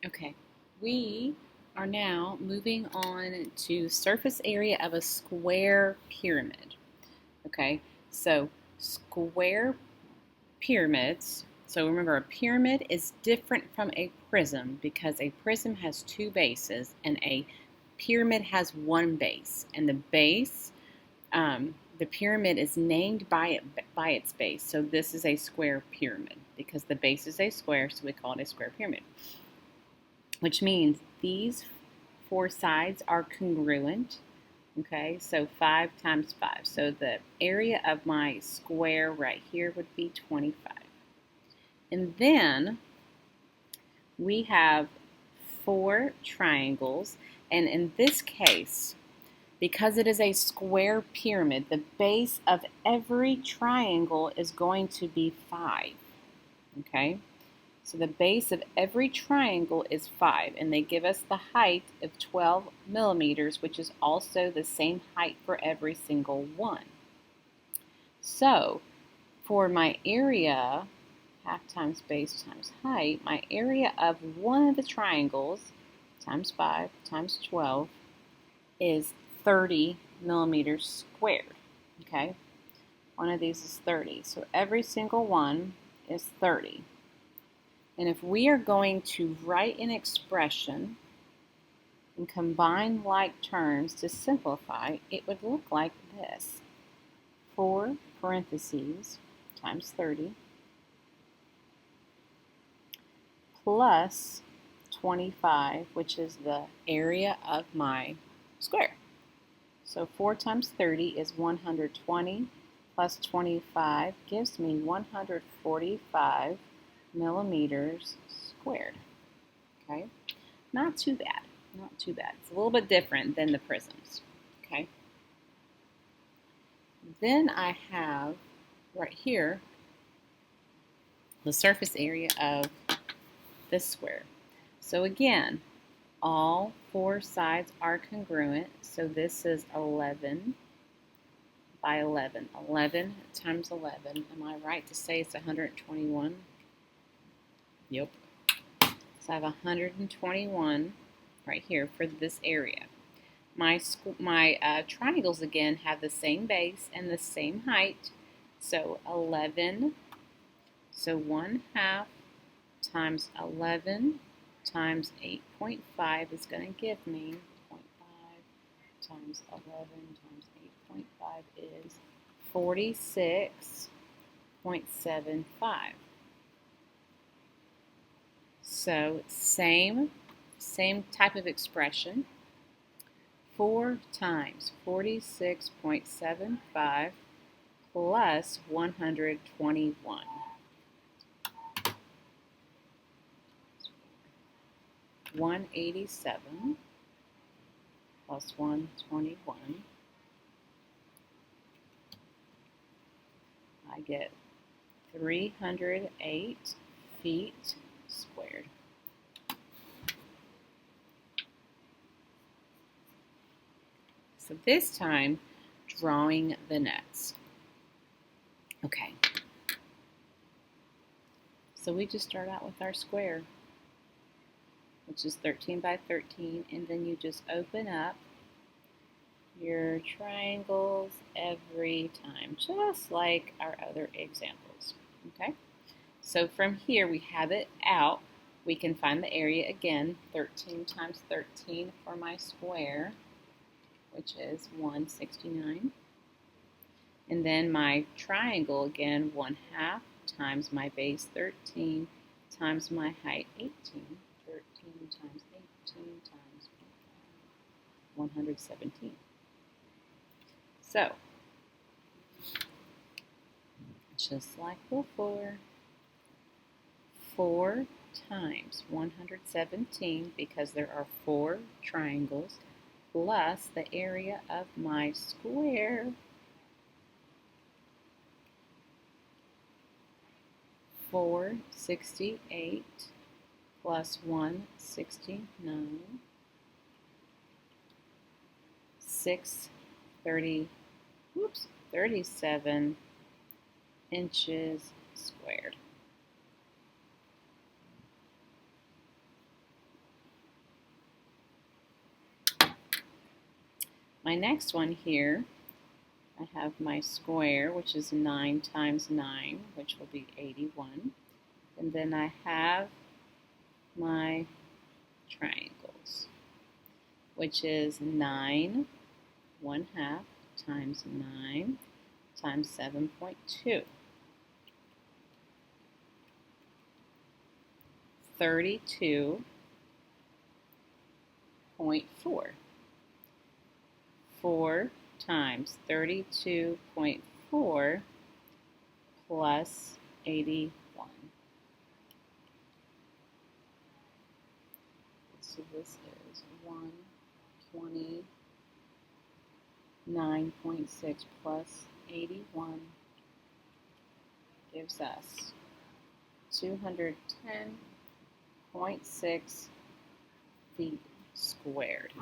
Okay, we are now moving on to surface area of a square pyramid. Okay, so square pyramids. So remember, a pyramid is different from a prism because a prism has two bases and a pyramid has one base. And the pyramid is named by its base. So this is a square pyramid because the base is a square, so we call it a square pyramid, which means these four sides are congruent. Okay, so 5 times 5. So the area of my square right here would be 25. And then we have four triangles. And in this case, because it is a square pyramid, the base of every triangle is going to be 5. Okay? So the base of every triangle is 5, and they give us the height of 12 millimeters, which is also the same height for every single one. So for my area, half times base times height, my area of one of the triangles times 5 times 12 is 30 millimeters squared. Okay? One of these is 30. So every single one is 30. And if we are going to write an expression and combine like terms to simplify, it would look like this. 4 parentheses times 30 plus 25, which is the area of my square. So 4 times 30 is 120 plus 25 gives me 145 millimeters squared. Okay, not too bad, not too bad. It's a little bit different than the prisms. Okay, then I have right here the surface area of this square. So again, all four sides are congruent. So this is 11 by 11. 11 times 11. Am I right to say it's 121? Yep. So I have 121 right here for this area. My triangles again have the same base and the same height. So 11, so 1/2 times 11 times 8.5 is going to give me 0.5 times 11 times 8.5 is 46.75. So same type of expression. 4 times 46.75 plus 121. 187 plus 121. I get 308 feet squared. So this time, drawing the nuts. Okay. So we just start out with our square, which is 13 by 13, and then you just open up your triangles every time, just like our other examples. Okay? So from here, we have it out. We can find the area again, 13 times 13 for my square, which is 169. And then my triangle again, 1/2 times my base 13 times my height 18. 13 times 18 times 117. So, just like before, 4 times 117, because there are 4 triangles, plus the area of my square, 468 plus 169, 37 inches squared. My next one here, I have my square, which is 9 times 9, which will be 81. And then I have my triangles, which is 9 1/2 times 9 times 7.2. 32.4. 4 times 32.4 plus 81. So this is 129.6 plus 81 gives us 210.6 feet squared.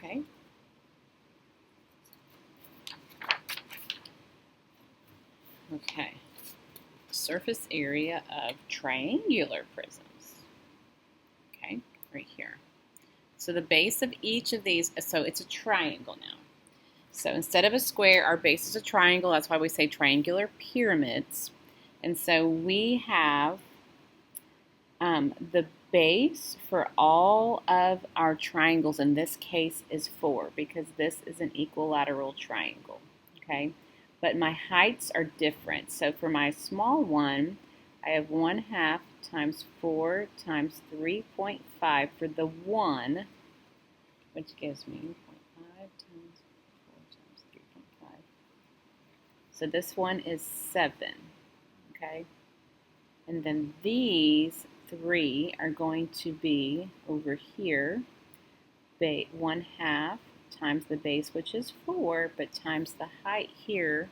Okay. Okay. Surface area of triangular prisms. Okay, right here. So the base of each of these, so it's a triangle now. So instead of a square, our base is a triangle. That's why we say triangular pyramids. And so we have the base for all of our triangles in this case is 4 because this is an equilateral triangle. Okay, but my heights are different. So for my small one, I have 1/2 times 4 times 3.5 for the 1, which gives me 0.5 times 4 times 3.5. So this one is 7, okay? And then these 3 are going to be over here, 1/2 times the base, which is 4, but times the height here,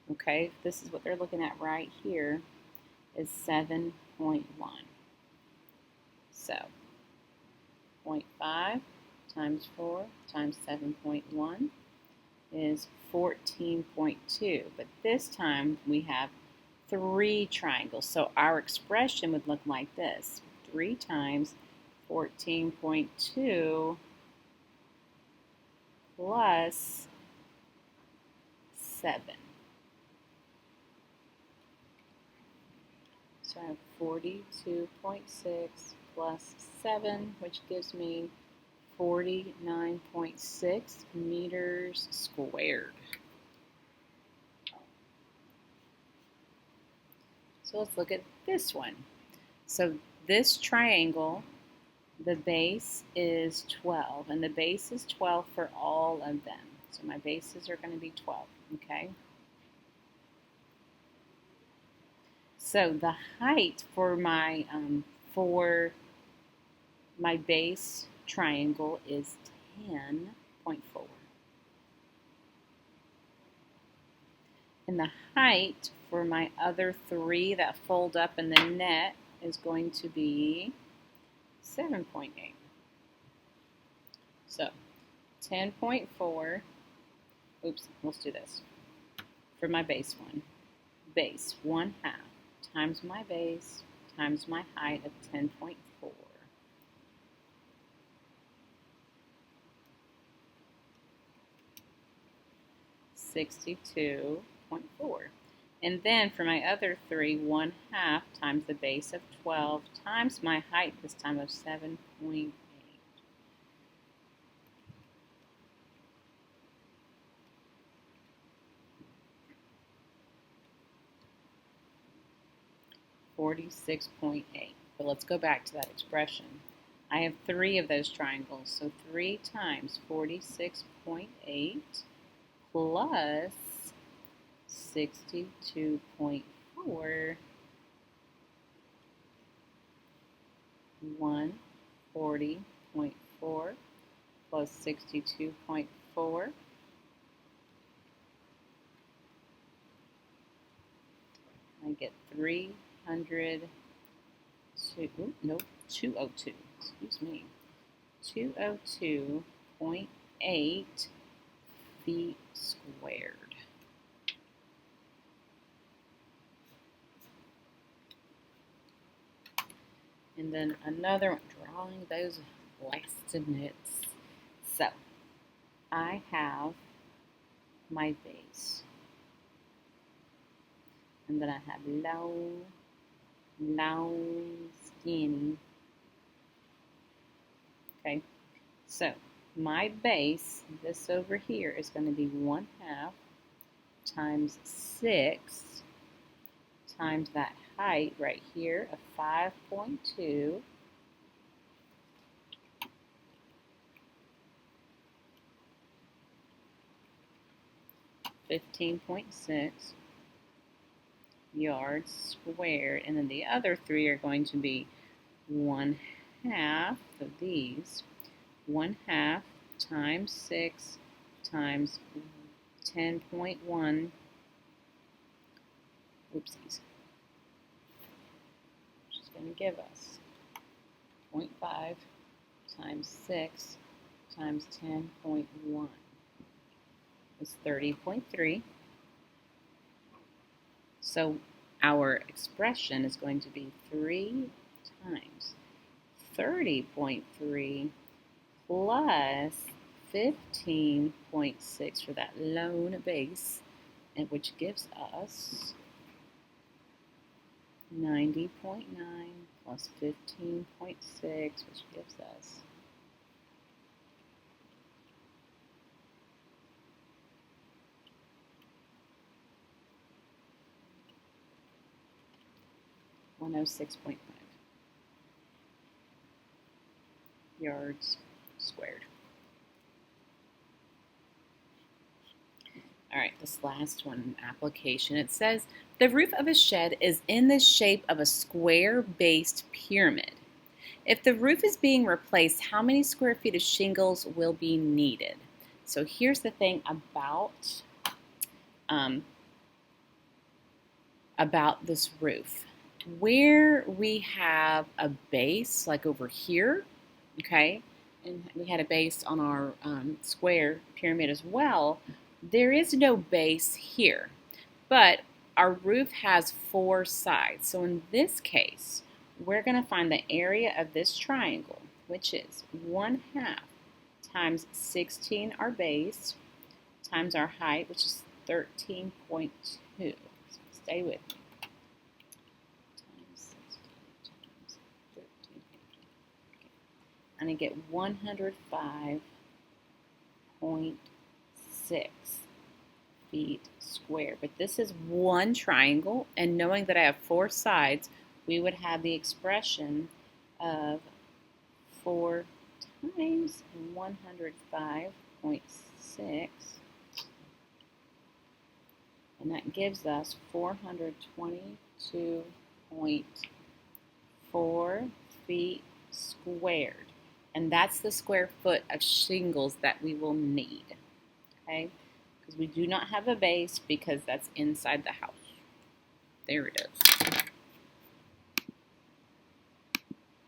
okay? This is what they're looking at right here, is 7.1. So 0.5 times 4 times 7.1 is 14.2. But this time we have 3 triangles. So our expression would look like this. 3 times 14.2 plus 7. So I have 42.6 plus 7, which gives me 49.6 meters squared. So let's look at this one. So this triangle, the base is 12, and the base is 12 for all of them. So my bases are going to be 12, okay? So the height for my base triangle is 10.4. And the height for my other 3 that fold up in the net is going to be 7.8. So 10.4, oops, let's do this. For my base one, base 1/2 times my base times my height of 10.4. 62.4. And then for my other 3, 1/2 times the base of 12 times my height this time of 7.8. $46.8. But let's go back to that expression. I have 3 of those triangles, so 3 times 46.8 plus 62.4, 140.4 plus 62.4. I get 202, excuse me, 202.8 feet squared. And then another one, drawing those estimates. So I have my base. And then I have low, skinny. Okay, so my base, this over here, is going to be 1/2 times 6 times that height right here of 5.2 . 15.6 yards squared, and then the other three are going to be 1/2 of these, 1/2 times 6 times 10.1, oopsies, which is going to give us 0.5 times 6 times 10.1 is 30.3. So our expression is going to be 3 times 30.3 plus 15.6 for that lone base, and which gives us 90.9 plus 15.6, which gives us 106.5 yards squared. All right, this last one, application. It says, the roof of a shed is in the shape of a square-based pyramid. If the roof is being replaced, how many square feet of shingles will be needed? So here's the thing about this roof. Where we have a base, like over here, okay, and we had a base on our square pyramid as well, there is no base here, but our roof has 4 sides. So in this case, we're going to find the area of this triangle, which is 1/2 times 16, our base, times our height, which is 13.2. So stay with me. Times 16 times 13. Okay. I'm going to get 105.6 feet squared. But this is one triangle, and knowing that I have 4 sides, we would have the expression of 4 times 105.6, and that gives us 422.4 feet squared. And that's the square foot of shingles that we will need, okay? Because we do not have a base because that's inside the house. There it is.